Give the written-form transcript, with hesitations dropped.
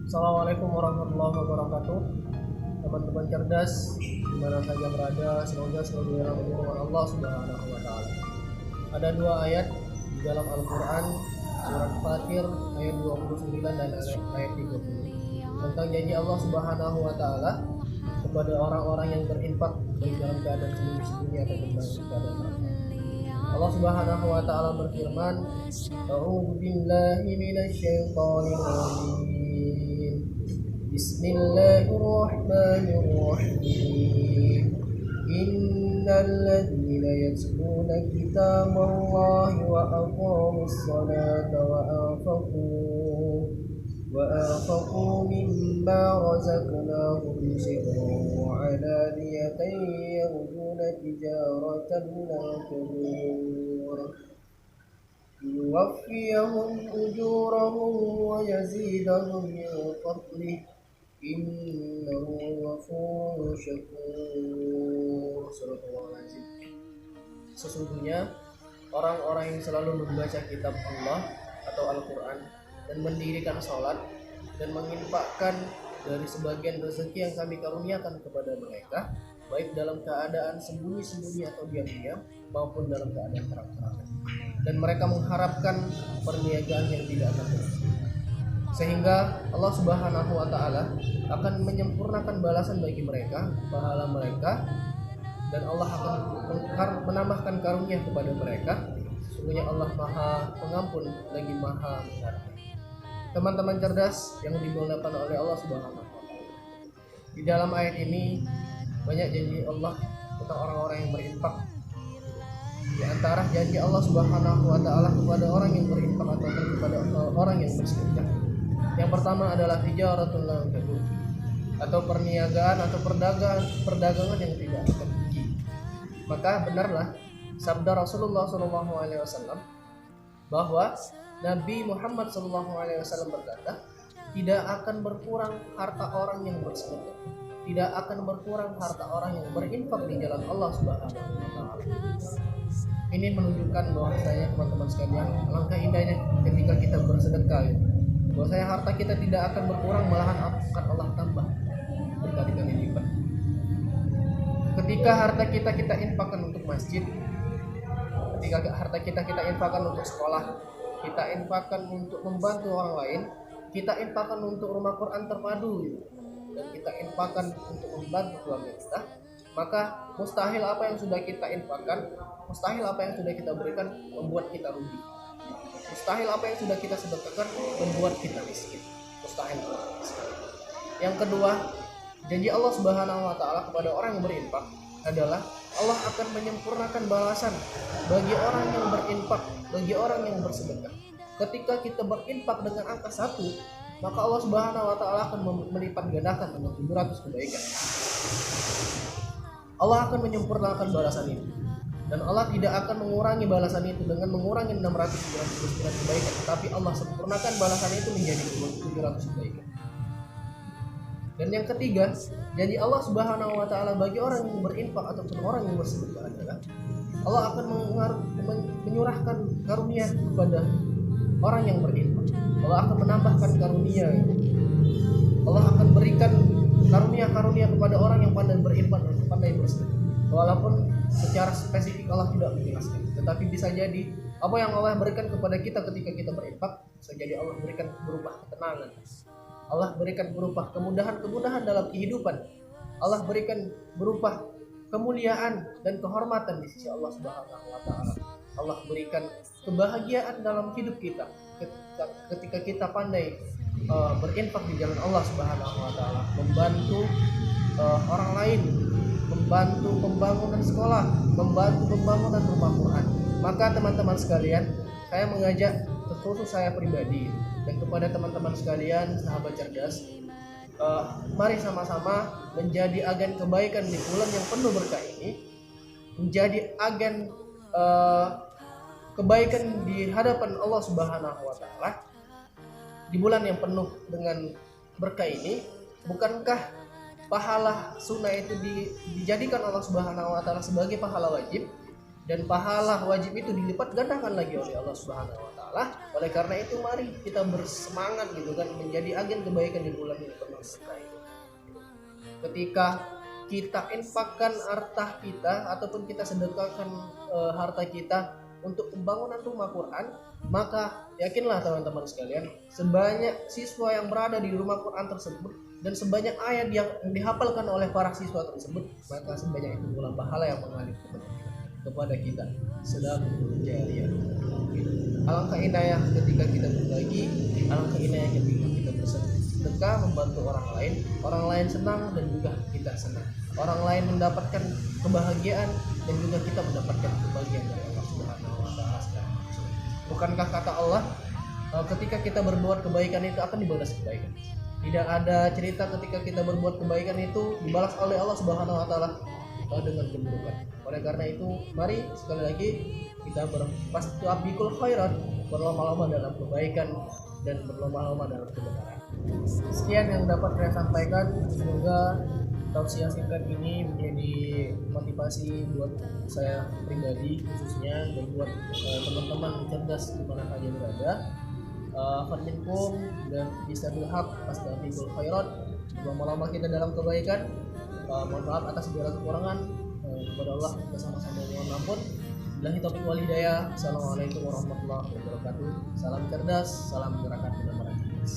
Assalamualaikum warahmatullahi wabarakatuh. Teman-teman cerdas dimana saja berada, semoga selalu dalam lindungan Allah Subhanahu wa taala. Ada dua ayat di dalam Al-Qur'an, surat Fatir ayat 29 dan ayat 30 tentang janji Allah Subhanahu wa taala kepada orang-orang yang berinfak baik dalam keadaan sembunyi-sembunyi atau dalam keadaan terang. Allah Subhanahu wa taala berfirman, "A'udzu billahi minasyaitonir rajim. Bismillahirrahmanirrahim. Innal ladzina yatluna kitaballahi wa aqamus salata wa anfaqu mimma razaqnahum sirran wa 'alaniyatan yarjuna tijaratan lan tabur. Yuwaffiyahum ujurahum wa yazidahum min fadlih innahu ghafurun syakur." Astagfirullahaladzim. Sesungguhnya orang-orang yang selalu membaca kitab Allah atau Al-Quran dan mendirikan sholat dan menginfakkan dari sebagian rezeki yang kami karuniakan kepada mereka, baik dalam keadaan sembunyi-sembunyi atau diam-diam maupun dalam keadaan terang-terangan, dan mereka mengharapkan perniagaan yang tidak akan berakhir, sehingga Allah Subhanahu wa taala akan menyempurnakan balasan bagi mereka, pahala mereka, dan Allah akan menambahkan karunia kepada mereka. Sesungguhnya Allah Maha Pengampun lagi Maha Menghargai. Teman-teman cerdas yang dimuliakan oleh Allah Subhanahu wa taala, di dalam ayat ini banyak janji Allah tentang orang-orang yang berinfak. Di antara janji Allah Subhanahu wa taala kepada orang yang berinfak atau kepada orang yang bersedekah, yang pertama adalah tijaratun lan tabur, atau perniagaan atau perdagangan yang tidak akan rugi. Maka benarlah sabda Rasulullah SAW bahwa Nabi Muhammad SAW berkata, tidak akan berkurang harta orang yang bersedekah, tidak akan berkurang harta orang yang berinfak di jalan Allah Subhanahu wa taala. Ini menunjukkan bahwasanya teman-teman sekalian, alangkah indahnya ketika kita bersedekah, bahwasanya harta kita tidak akan berkurang, malahan akan Allah tambah berkali-kali lipat. Ketika harta kita infakkan untuk masjid, ketika harta kita infakkan untuk sekolah, kita infakkan untuk membantu orang lain, kita infakkan untuk rumah Quran terpadu, dan kita infakkan untuk membantu keluarga kita, maka mustahil apa yang sudah kita infakkan, mustahil apa yang sudah kita berikan membuat kita rugi. Mustahil apa yang sudah kita sedekahkan membuat kita miskin. Mustahil. Yang kedua, janji Allah Subhanahu wa taala kepada orang yang berinfak adalah Allah akan menyempurnakan balasan bagi orang yang berinfak, bagi orang yang bersedekah. Ketika kita berinfak dengan angka 1, maka Allah Subhanahu wa taala akan melipat gandakan dengan 700 kebaikan. Allah akan menyempurnakan balasan itu, dan Allah tidak akan mengurangi balasan itu dengan mengurangi 699 kebaikan, tetapi Allah sempurnakan balasan itu menjadi 700 kebaikan. Dan yang ketiga, janji Allah Subhanahu wa taala bagi orang yang berinfak ataupun orang yang bersedekah adalah Allah akan menyurahkan karunia kepada orang yang berinfak. Allah akan menambahkan karunia. Allah akan berikan karunia-karunia kepada orang yang pandai berinfak dan pandai bersedekah. Walaupun secara spesifik Allah tidak menjelaskan, tetapi bisa jadi apa yang Allah berikan kepada kita ketika kita berinfak, bisa jadi Allah berikan berupa ketenangan, Allah berikan berupa kemudahan dalam kehidupan, Allah berikan berupa kemuliaan dan kehormatan di sisi Allah Subhanahu wa taala. Allah berikan kebahagiaan dalam hidup kita ketika kita pandai berinfak di jalan Allah Subhanahu wa taala, membantu orang lain, membantu pembangunan sekolah, membantu pembangunan rumah Quran. Maka teman-teman sekalian, saya mengajak khusus saya pribadi dan kepada teman-teman sekalian, sahabat cerdas, mari sama-sama menjadi agen kebaikan di bulan yang penuh berkah ini, menjadi agen kebaikan di hadapan Allah Subhanahu wa taala di bulan yang penuh dengan berkah ini. Bukankah pahala sunnah itu dijadikan Allah Subhanahu wa taala sebagai pahala wajib, dan pahala wajib itu dilipat gandakan lagi oleh Allah Subhanahu wa taala. Taala. Oleh karena itu mari kita bersemangat gitu kan menjadi agen kebaikan di bulan yang penuh berkah ini. Ketika kita infakkan harta kita ataupun kita sedekahkan harta kita untuk pembangunan rumah Quran, maka yakinlah teman-teman sekalian, sebanyak siswa yang berada di rumah Quran tersebut dan sebanyak ayat yang dihafalkan oleh para siswa tersebut, maka sebanyak itu pula pahala yang mengalir kepada kita sedekah jariah. Alangkah indahnya ketika kita berbagi, alangkah indahnya ketika kita bersedekah membantu orang lain senang dan juga kita senang. Orang lain mendapatkan kebahagiaan dan juga kita mendapatkan kebahagiaan dari Allah Subhanahu wa taala. Bukankah kata Allah, ketika kita berbuat kebaikan itu akan dibalas kebaikan. Tidak ada cerita ketika kita berbuat kebaikan itu dibalas oleh Allah Subhanahu wa taala dengan keburukan. Oleh karena itu, mari sekali lagi kita berfastabiqul khairat, berlomba-lomba dalam kebaikan dan berlomba-lomba dalam kebenaran. Sekian yang dapat saya sampaikan. Semoga tausiah singkat ini menjadi motivasi buat saya pribadi khususnya dan buat teman-teman cerdas di mana saja berada. Minkum dan bisa bilhaq fastabiqul khairat, berlomba-lomba kita dalam kebaikan. Mohon maaf atas segala kekurangan, kepada Allah kita sama-sama mohon ampun. Billahi taufiq wal hidayah. Assalamualaikum warahmatullahi wabarakatuh. Salam cerdas, salam gerakan benar-benar cerdas.